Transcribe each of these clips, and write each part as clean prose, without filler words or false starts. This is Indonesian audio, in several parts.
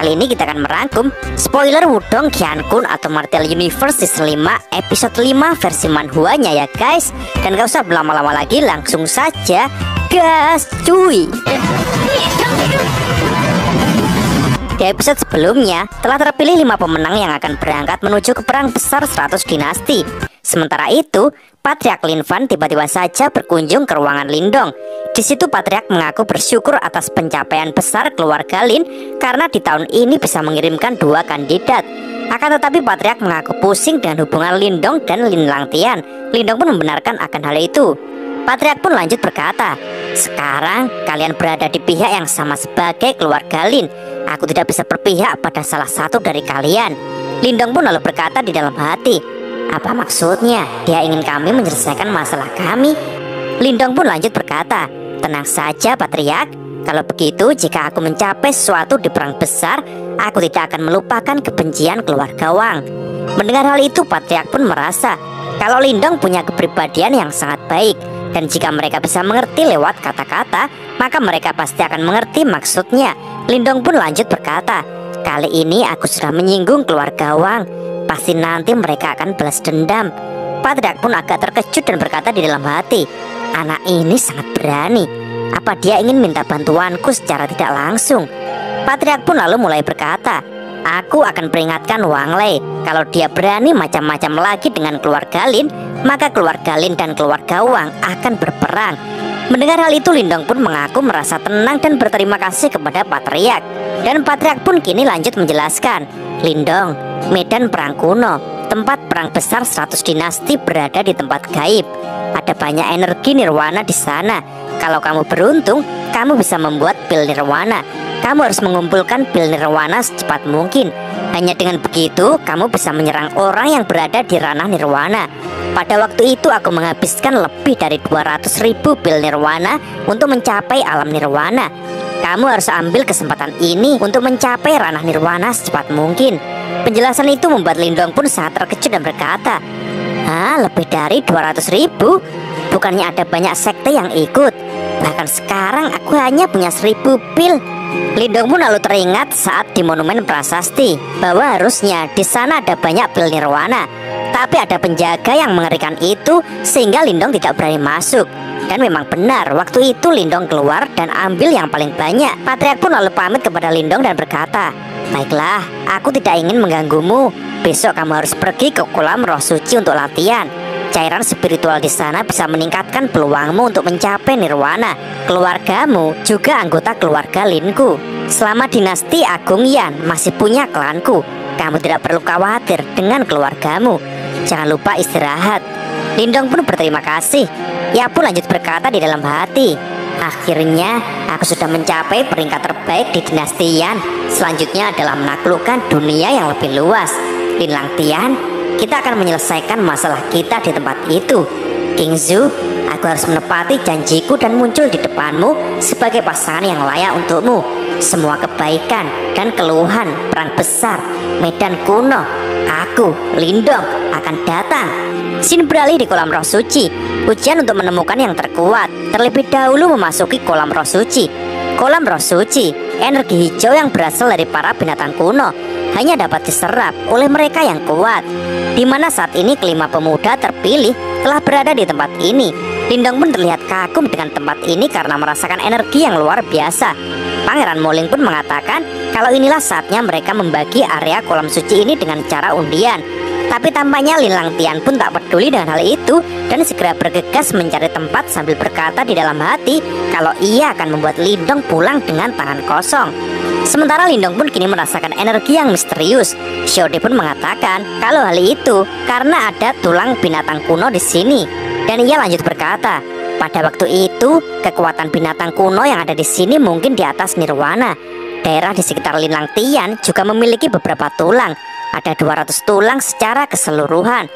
Kali ini kita akan merangkum spoiler Wudong Qiankun atau Martial Universe Season 5 episode 5 versi manhwanya ya guys. Dan gak usah berlama-lama lagi, langsung saja gas cuy. Di episode sebelumnya telah terpilih 5 pemenang yang akan berangkat menuju ke perang besar 100 dinasti. Sementara itu, Patriark Lin Fan tiba-tiba saja berkunjung ke ruangan Lindong. Di situ Patriark mengaku bersyukur atas pencapaian besar keluarga Lin karena di tahun ini bisa mengirimkan 2 kandidat. Akan tetapi Patriark mengaku pusing dengan hubungan Lindong dan Lin Langtian. Lindong pun membenarkan akan hal itu. Patriark pun lanjut berkata, "Sekarang kalian berada di pihak yang sama sebagai keluarga Lin. Aku tidak bisa berpihak pada salah satu dari kalian." Lindong pun lalu berkata di dalam hati, "Apa maksudnya? Dia ingin kami menyelesaikan masalah kami?" Lindong pun lanjut berkata, "Tenang saja Patriark. Kalau begitu, jika aku mencapai sesuatu di perang besar, aku tidak akan melupakan kebencian keluarga Wang." Mendengar hal itu, Patriark pun merasa kalau Lindong punya kepribadian yang sangat baik. Dan jika mereka bisa mengerti lewat kata-kata, maka mereka pasti akan mengerti maksudnya. Lindong pun lanjut berkata, "Kali ini aku sudah menyinggung keluarga Wang. Pasti nanti mereka akan balas dendam." Patriark pun agak terkejut dan berkata di dalam hati, "Anak ini sangat berani. Apa dia ingin minta bantuanku secara tidak langsung?" Patriark pun lalu mulai berkata, "Aku akan peringatkan Wang Lei. Kalau dia berani macam-macam lagi dengan keluarga Lin, maka keluarga Lin dan keluarga Wang akan berperang." Mendengar hal itu, Lindong pun mengaku merasa tenang dan berterima kasih kepada Patriark. Dan Patriark pun kini lanjut menjelaskan, "Lindong, medan perang kuno, tempat perang besar 100 dinasti berada di tempat gaib. Ada banyak energi nirwana di sana. Kalau kamu beruntung, kamu bisa membuat pil nirwana. Kamu harus mengumpulkan pil nirwana secepat mungkin. Hanya dengan begitu, kamu bisa menyerang orang yang berada di ranah nirwana. Pada waktu itu aku menghabiskan lebih dari 200.000 pil nirwana untuk mencapai alam nirwana. Kamu harus ambil kesempatan ini untuk mencapai ranah nirwana secepat mungkin." Penjelasan itu membuat Lindong pun sangat terkejut dan berkata, "Hah, lebih dari 200.000? Bukannya ada banyak sekte yang ikut? Bahkan sekarang aku hanya punya 1.000 pil." Lindong pun lalu teringat saat di Monumen Prasasti bahwa harusnya di sana ada banyak pil nirwana. Tapi ada penjaga yang mengerikan itu sehingga Lindong tidak berani masuk. Dan memang benar, waktu itu Lindong keluar dan ambil yang paling banyak. Patriark pun lalu pamit kepada Lindong dan berkata, "Baiklah, aku tidak ingin mengganggumu. Besok kamu harus pergi ke kolam roh suci untuk latihan. Cairan spiritual di sana bisa meningkatkan peluangmu untuk mencapai nirwana. Keluargamu juga anggota keluarga Linku. Selama dinasti Agung Yan masih punya klanku, kamu tidak perlu khawatir dengan keluargamu. Jangan lupa istirahat." Lindong pun berterima kasih. Ia pun lanjut berkata di dalam hati, "Akhirnya aku sudah mencapai peringkat terbaik di dinasti Yan. Selanjutnya adalah menaklukkan dunia yang lebih luas. Lin Langtian, kita akan menyelesaikan masalah kita di tempat itu. King Zhu, aku harus menepati janjiku dan muncul di depanmu sebagai pasangan yang layak untukmu. Semua kebaikan dan keluhan perang besar, medan kuno, aku, Lindong, akan datang." Sin beralih di kolam roh suci. Ujian untuk menemukan yang terkuat. Terlebih dahulu memasuki kolam roh suci. Kolam roh suci, energi hijau yang berasal dari para binatang kuno, hanya dapat diserap oleh mereka yang kuat. Di mana saat ini kelima pemuda terpilih telah berada di tempat ini. Lindong pun terlihat kagum dengan tempat ini karena merasakan energi yang luar biasa. Pangeran Moling pun mengatakan kalau inilah saatnya mereka membagi area kolam suci ini dengan cara undian. Tapi tampaknya Lin Langtian pun tak peduli dengan hal itu dan segera bergegas mencari tempat sambil berkata di dalam hati kalau ia akan membuat Lindong pulang dengan tangan kosong. Sementara Lindong pun kini merasakan energi yang misterius. Xiaode pun mengatakan kalau hal itu karena ada tulang binatang kuno di sini. Dan ia lanjut berkata, pada waktu itu kekuatan binatang kuno yang ada di sini mungkin di atas nirwana. Daerah di sekitar Lin Langtian juga memiliki beberapa tulang. Ada 200 tulang secara keseluruhan.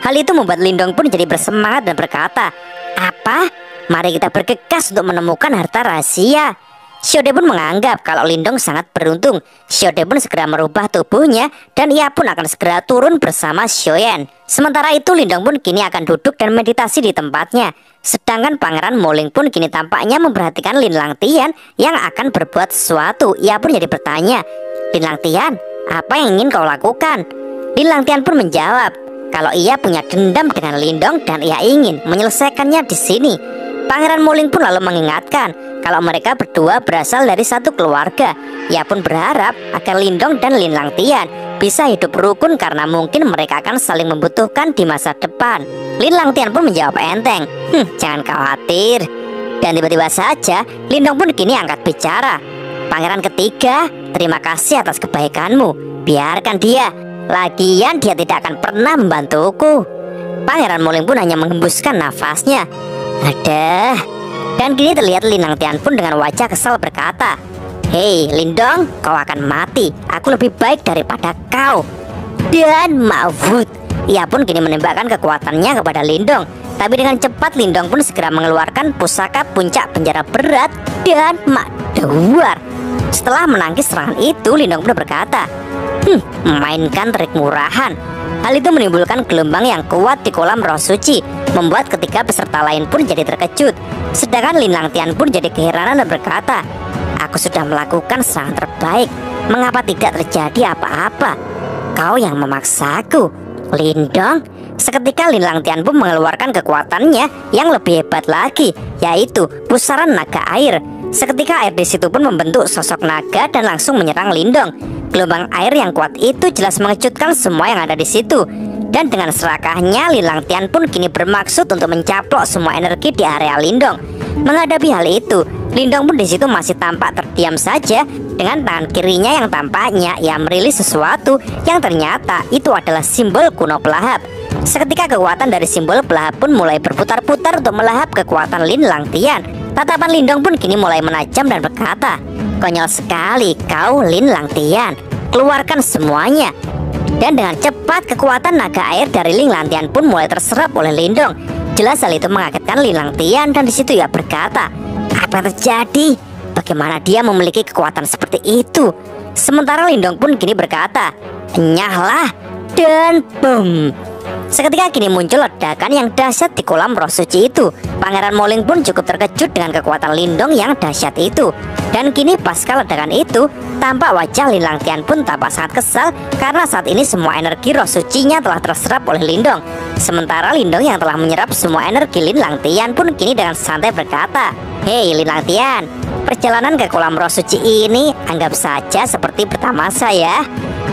Hal itu membuat Lindong pun jadi bersemangat dan berkata, "Apa? Mari kita bergegas untuk menemukan harta rahasia." Xiaode pun menganggap kalau Lindong sangat beruntung. Xiaode pun segera merubah tubuhnya dan ia pun akan segera turun bersama Xiaoyan. Sementara itu Lindong pun kini akan duduk dan meditasi di tempatnya. Sedangkan Pangeran Moling pun kini tampaknya memperhatikan Lin Langtian yang akan berbuat sesuatu. Ia pun jadi bertanya, Lin Langtian, apa yang ingin kau lakukan? Lin Langtian pun menjawab kalau ia punya dendam dengan Lindong dan ia ingin menyelesaikannya di sini. Pangeran Muling pun lalu mengingatkan kalau mereka berdua berasal dari satu keluarga. Ia pun berharap agar Lindong dan Lin Langtian bisa hidup rukun karena mungkin mereka akan saling membutuhkan di masa depan. Lin Langtian pun menjawab enteng, jangan khawatir. Dan tiba-tiba saja Lindong pun kini angkat bicara. Pangeran ketiga, terima kasih atas kebaikanmu. Biarkan dia. Lagian dia tidak akan pernah membantuku. Pangeran Muling pun hanya menghembuskan nafasnya. Ada. Dan kini terlihat Lin Langtian pun dengan wajah kesal berkata, hei Lindong, kau akan mati. Aku lebih baik daripada kau. Dan Mawut, ia pun kini menembakkan kekuatannya kepada Lindong. Tapi dengan cepat Lindong pun segera mengeluarkan pusaka puncak penjara berat dan Makdawar. Setelah menangkis serangan itu, Lindong pun berkata, mainkan trik murahan. Hal itu menimbulkan gelombang yang kuat di kolam roh suci, membuat ketiga peserta lain pun jadi terkejut. Sedangkan Lin Langtian pun jadi keheranan dan berkata, aku sudah melakukan serangan terbaik. Mengapa tidak terjadi apa-apa? Kau yang memaksaku, Lindong. Seketika Lin Langtian pun mengeluarkan kekuatannya yang lebih hebat lagi, yaitu pusaran naga air. Seketika air di situ pun membentuk sosok naga dan langsung menyerang Lindong. Gelombang air yang kuat itu jelas mengejutkan semua yang ada di situ. Dan dengan serakahnya, Lin Langtian pun kini bermaksud untuk mencaplok semua energi di area Lindong. Menghadapi hal itu, Lindong pun di situ masih tampak terdiam saja. Dengan tangan kirinya yang tampaknya ia merilis sesuatu yang ternyata itu adalah simbol kuno pelahap. Seketika kekuatan dari simbol pelahap pun mulai berputar-putar untuk melahap kekuatan Lin Langtian. Tatapan Lindong pun kini mulai menajam dan berkata, konyol sekali kau Lin Langtian, keluarkan semuanya. Dan dengan cepat kekuatan naga air dari Lin Langtian pun mulai terserap oleh Lindong. Jelas hal itu mengagetkan Lin Langtian dan disitu ia berkata, apa yang terjadi? Bagaimana dia memiliki kekuatan seperti itu? Sementara Lindong pun kini berkata, nyahlah, dan boom. Seketika kini muncul ledakan yang dahsyat di kolam roh suci itu. Pangeran Muling pun cukup terkejut dengan kekuatan Lindong yang dahsyat itu. Dan kini pasca ledakan itu, tampak wajah Lin Langtian pun tampak sangat kesal karena saat ini semua energi roh sucinya telah terserap oleh Lindong. Sementara Lindong yang telah menyerap semua energi Lin Langtian pun kini dengan santai berkata, hei Lin Langtian, perjalanan ke kolam roh suci ini anggap saja seperti bertamasa ya.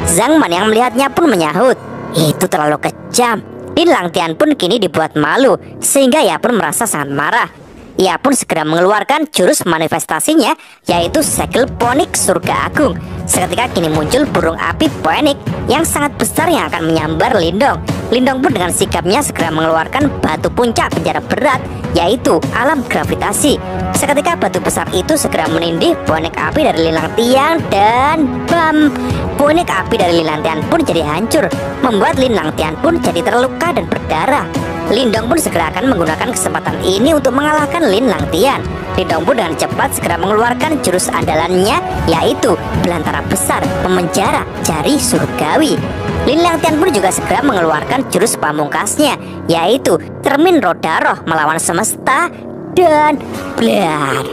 Zhang Man yang melihatnya pun menyahut, itu terlalu kejam. Lin Langtian pun kini dibuat malu sehingga ia pun merasa sangat marah. Ia pun segera mengeluarkan jurus manifestasinya, yaitu segel ponik surga agung. Seketika kini muncul burung api ponik yang sangat besar yang akan menyambar Lindong. Lindong pun dengan sigapnya segera mengeluarkan batu puncak penjara berat, yaitu alam gravitasi. Seketika batu besar itu segera menindih bonek api dari Lin Langtian dan bam! Bonek api dari Lin Langtian pun jadi hancur, membuat Lin Langtian pun jadi terluka dan berdarah. Lindong pun segera akan menggunakan kesempatan ini untuk mengalahkan Lin Langtian. Lindong pun dengan cepat segera mengeluarkan jurus andalannya, yaitu belantara besar memenjara jari surgawi. Lin Langtian pun juga segera mengeluarkan jurus pamungkasnya, yaitu cermin roda roh melawan semesta dan blar.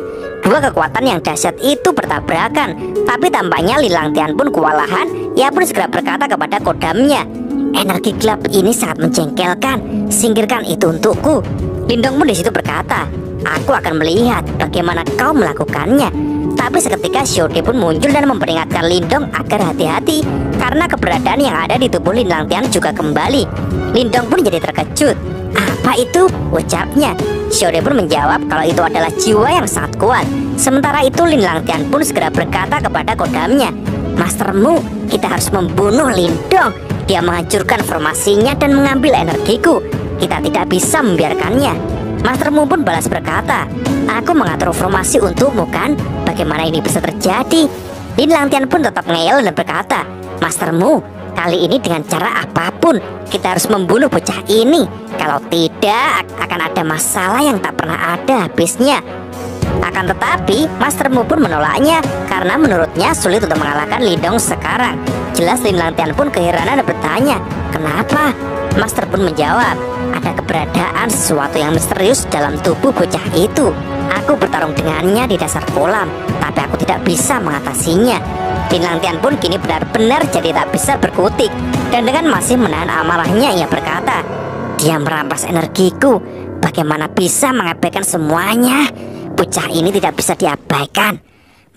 Dua kekuatan yang dahsyat itu bertabrakan, tapi tampaknya Lin Langtian pun kewalahan. Ia pun segera berkata kepada kodamnya, energi gelap ini sangat menjengkelkan, singkirkan itu untukku. Lindong pun di situ berkata, aku akan melihat bagaimana kau melakukannya. Tapi seketika Xiaode pun muncul dan memperingatkan Lindong agar hati-hati karena keberadaan yang ada di tubuh Lin Langtian juga kembali. Lindong pun jadi terkejut. Apa itu? Ucapnya. Xiaode pun menjawab kalau itu adalah jiwa yang sangat kuat. Sementara itu Lin Langtian pun segera berkata kepada kodamnya, mastermu, kita harus membunuh Lindong. Dia menghancurkan formasinya dan mengambil energiku. Kita tidak bisa membiarkannya. Mastermu pun balas berkata, aku mengatur formasi untukmu kan? Bagaimana ini bisa terjadi? Lin Langtian pun tetap ngeyel dan berkata, mastermu, kali ini dengan cara apapun kita harus membunuh bocah ini. Kalau tidak akan ada masalah yang tak pernah ada habisnya. Akan tetapi mastermu pun menolaknya karena menurutnya sulit untuk mengalahkan Lindong sekarang. Jelas Lin Langtian pun keheranan dan bertanya, kenapa? Master pun menjawab, ada keberadaan sesuatu yang misterius dalam tubuh bocah itu. Aku bertarung dengannya di dasar kolam, tapi aku tidak bisa mengatasinya. Lin Langtian pun kini benar-benar jadi tak bisa berkutik. Dan dengan masih menahan amarahnya, ia berkata, "Dia merampas energiku. Bagaimana bisa mengabaikan semuanya? Bocah ini tidak bisa diabaikan."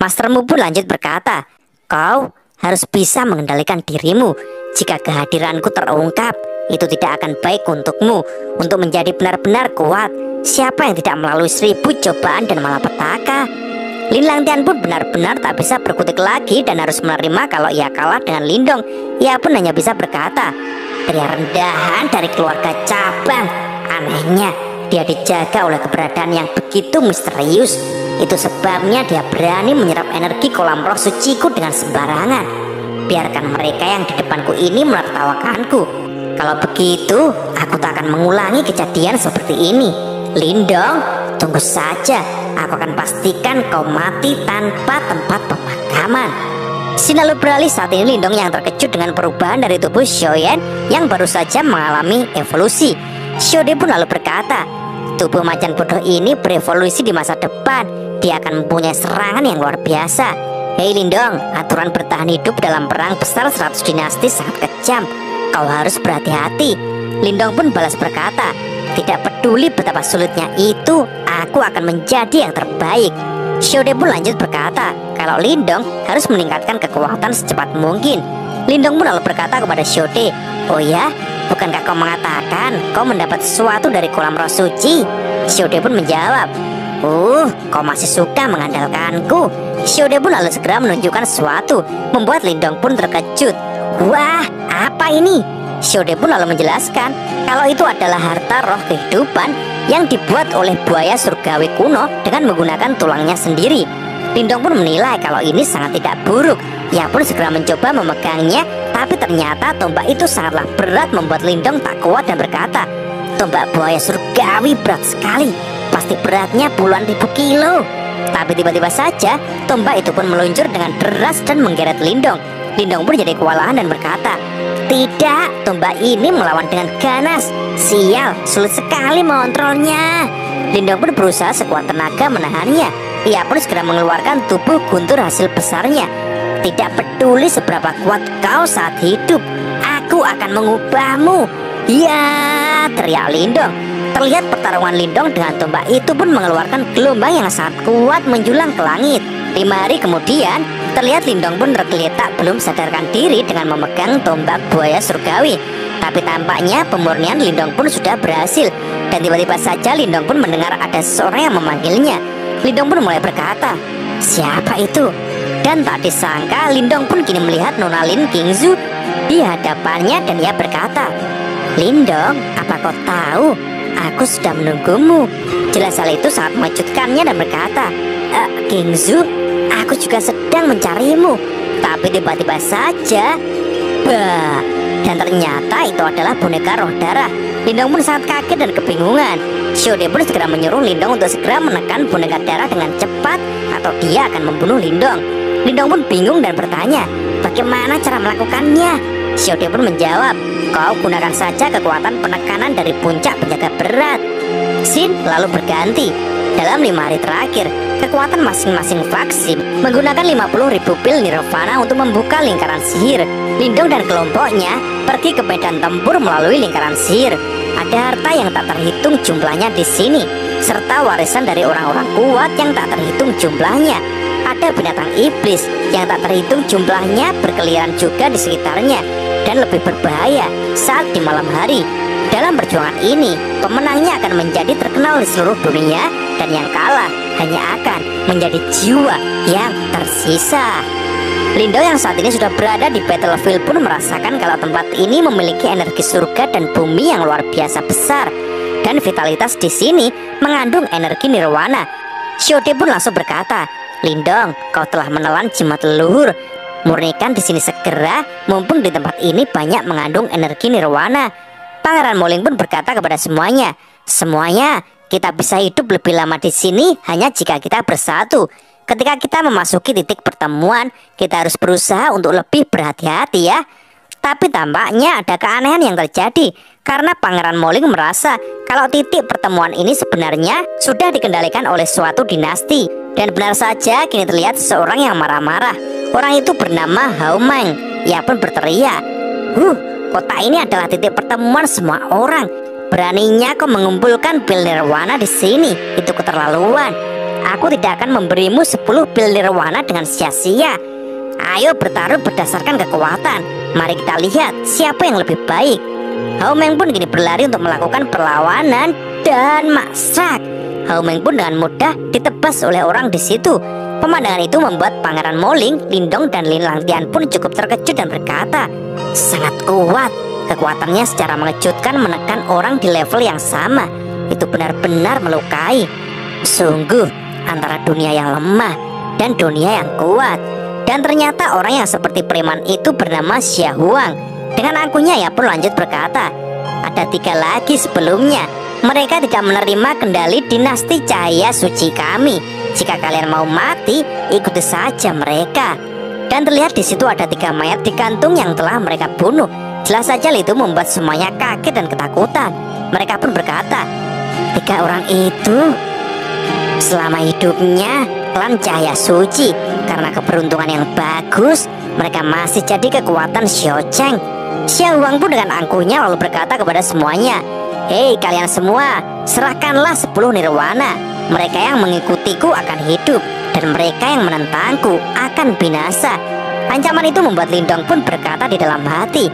Mastermu pun lanjut berkata, "Kau harus bisa mengendalikan dirimu. Jika kehadiranku terungkap, itu tidak akan baik untukmu. Untuk menjadi benar-benar kuat, siapa yang tidak melalui 1000 cobaan dan malapetaka?" Lin Langtian pun benar-benar tak bisa berkutik lagi dan harus menerima kalau ia kalah dengan Lindong. Ia pun hanya bisa berkata, "Pria rendahan dari keluarga cabang. Anehnya, dia dijaga oleh keberadaan yang begitu misterius. Itu sebabnya dia berani menyerap energi kolam roh suciku dengan sembarangan. Biarkan mereka yang di depanku ini menertawakanku. Kalau begitu, aku tak akan mengulangi kejadian seperti ini. Lindong, tunggu saja. Aku akan pastikan kau mati tanpa tempat pemakaman." Scene lalu beralih saat ini Lindong yang terkejut dengan perubahan dari tubuh Xiaoyan yang baru saja mengalami evolusi. Xiaode pun lalu berkata, "Tubuh macan bodoh ini berevolusi di masa depan. Dia akan mempunyai serangan yang luar biasa. Hei Lindong, aturan bertahan hidup dalam perang besar 100 dinasti sangat kejam. Kau harus berhati-hati." Lindong pun balas berkata, "Tidak peduli betapa sulitnya itu, aku akan menjadi yang terbaik." Xiaode pun lanjut berkata, kalau Lindong harus meningkatkan kekuatan secepat mungkin. Lindong pun lalu berkata kepada Xiaode, "Oh ya, bukankah kau mengatakan kau mendapat sesuatu dari kolam roh suci?" Xiaode pun menjawab, Kau masih suka mengandalkanku." Xiaode pun lalu segera menunjukkan sesuatu, membuat Lindong pun terkejut. "Wah, apa ini?" Xiaode pun lalu menjelaskan kalau itu adalah harta roh kehidupan yang dibuat oleh buaya surgawi kuno dengan menggunakan tulangnya sendiri. Lindong pun menilai kalau ini sangat tidak buruk. Ia pun segera mencoba memegangnya, tapi ternyata tombak itu sangatlah berat membuat Lindong tak kuat dan berkata, "Tombak buaya surgawi berat sekali, pasti beratnya puluhan ribu kilo." Tapi tiba-tiba saja tombak itu pun meluncur dengan deras dan menggeret Lindong. Lindong pun jadi kewalahan dan berkata, "Tidak, tombak ini melawan dengan ganas. Sial, sulit sekali mengontrolnya." Lindong pun berusaha sekuat tenaga menahannya. Ia pun segera mengeluarkan tubuh guntur hasil besarnya. "Tidak peduli seberapa kuat kau saat hidup, aku akan mengubahmu." "Ya!" teriak Lindong. Terlihat pertarungan Lindong dengan tombak itu pun mengeluarkan gelombang yang sangat kuat menjulang ke langit. 5 hari kemudian, terlihat Lindong pun tergeletak belum sadarkan diri dengan memegang tombak buaya surgawi. Tapi tampaknya pemurnian Lindong pun sudah berhasil. Dan tiba-tiba saja Lindong pun mendengar ada seseorang yang memanggilnya. Lindong pun mulai berkata, "Siapa itu?" Dan tak disangka Lindong pun kini melihat Nona Lin Qingzu di hadapannya dan ia berkata, "Lindong, apa kau tahu? Aku sudah menunggumu." Jelas hal itu sangat mengejutkannya dan berkata, "Qingzu, aku juga sedang mencarimu." Tapi tiba-tiba saja, bah, dan ternyata itu adalah boneka roh darah. Lindong pun sangat kaget dan kebingungan. Xiaode pun segera menyuruh Lindong untuk segera menekan boneka darah dengan cepat atau dia akan membunuh Lindong. Lindong pun bingung dan bertanya, "Bagaimana cara melakukannya?" Xiaode pun menjawab, "Kau gunakan saja kekuatan penekanan dari puncak penjaga berat." Scene lalu berganti. Dalam 5 hari terakhir, kekuatan masing-masing faksi menggunakan 50.000 pil nirvana untuk membuka lingkaran sihir. Lindong dan kelompoknya pergi ke medan tempur melalui lingkaran sihir. Ada harta yang tak terhitung jumlahnya di sini, serta warisan dari orang-orang kuat yang tak terhitung jumlahnya. Ada binatang iblis yang tak terhitung jumlahnya berkeliaran juga di sekitarnya dan lebih berbahaya saat di malam hari. Dalam perjuangan ini, pemenangnya akan menjadi terkenal di seluruh dunia dan yang kalah hanya akan menjadi jiwa yang tersisa. Lindong yang saat ini sudah berada di battlefield pun merasakan kalau tempat ini memiliki energi surga dan bumi yang luar biasa besar, dan vitalitas di sini mengandung energi nirwana. Xiaode pun langsung berkata, "Lindong, kau telah menelan jimat leluhur. Murnikan di sini segera, mumpung di tempat ini banyak mengandung energi nirwana." Pangeran Moling pun berkata kepada semuanya, "Semuanya, kita bisa hidup lebih lama di sini hanya jika kita bersatu. Ketika kita memasuki titik pertemuan, kita harus berusaha untuk lebih berhati-hati ya." Tapi tampaknya ada keanehan yang terjadi karena Pangeran Moling merasa kalau titik pertemuan ini sebenarnya sudah dikendalikan oleh suatu dinasti. Dan benar saja kini terlihat seseorang yang marah-marah. Orang itu bernama Haomeng. Ia pun berteriak, kota ini adalah titik pertemuan semua orang. Beraninya kau mengumpulkan pil nirwana di sini. Itu keterlaluan. Aku tidak akan memberimu 10 pil nirwana dengan sia-sia. Ayo bertaruh berdasarkan kekuatan. Mari kita lihat siapa yang lebih baik. Haomeng pun kini berlari untuk melakukan perlawanan dan masak. Haomeng pun dengan mudah ditebas oleh orang di situ. Pemandangan itu membuat Pangeran Moling, Lindong, dan Lin Langtian pun cukup terkejut dan berkata, sangat kuat. Kekuatannya secara mengejutkan menekan orang di level yang sama. Itu benar-benar melukai. Sungguh antara dunia yang lemah dan dunia yang kuat. Dan ternyata orang yang seperti preman itu bernama Xia Huang. Dengan angkuhnya ia pun lanjut berkata, ada 3 lagi sebelumnya. Mereka tidak menerima kendali dinasti cahaya suci kami. Jika kalian mau mati, ikuti saja mereka. Dan terlihat di situ ada 3 mayat digantung yang telah mereka bunuh. Jelas saja itu membuat semuanya kaget dan ketakutan. Mereka pun berkata, 3 orang itu selama hidupnya klan cahaya suci. Karena keberuntungan yang bagus, mereka masih jadi kekuatan Xiaocheng. Xia Huang pun dengan angkuhnya lalu berkata kepada semuanya, hei kalian semua, serahkanlah 10 nirwana. Mereka yang mengikutiku akan hidup, dan mereka yang menentangku akan binasa. Ancaman itu membuat Lindong pun berkata di dalam hati,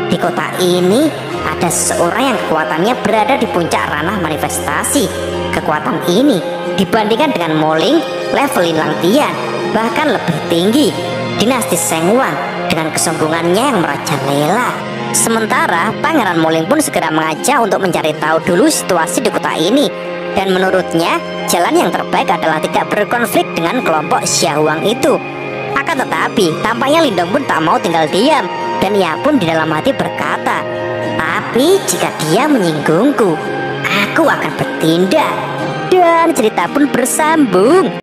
di kota ini ada seseorang yang kekuatannya berada di puncak ranah manifestasi. Kekuatan ini dibandingkan dengan Moling, level Lin Langtian bahkan lebih tinggi. Dinasti Seng Wang dengan kesombongannya yang merajalela. Sementara Pangeran Moling pun segera mengajak untuk mencari tahu dulu situasi di kota ini. Dan menurutnya jalan yang terbaik adalah tidak berkonflik dengan kelompok Xia Huang itu. Akan tetapi tampaknya Lindong pun tak mau tinggal diam. Dan ia pun di dalam hati berkata, tapi jika dia menyinggungku, aku akan bertindak. Dan cerita pun bersambung.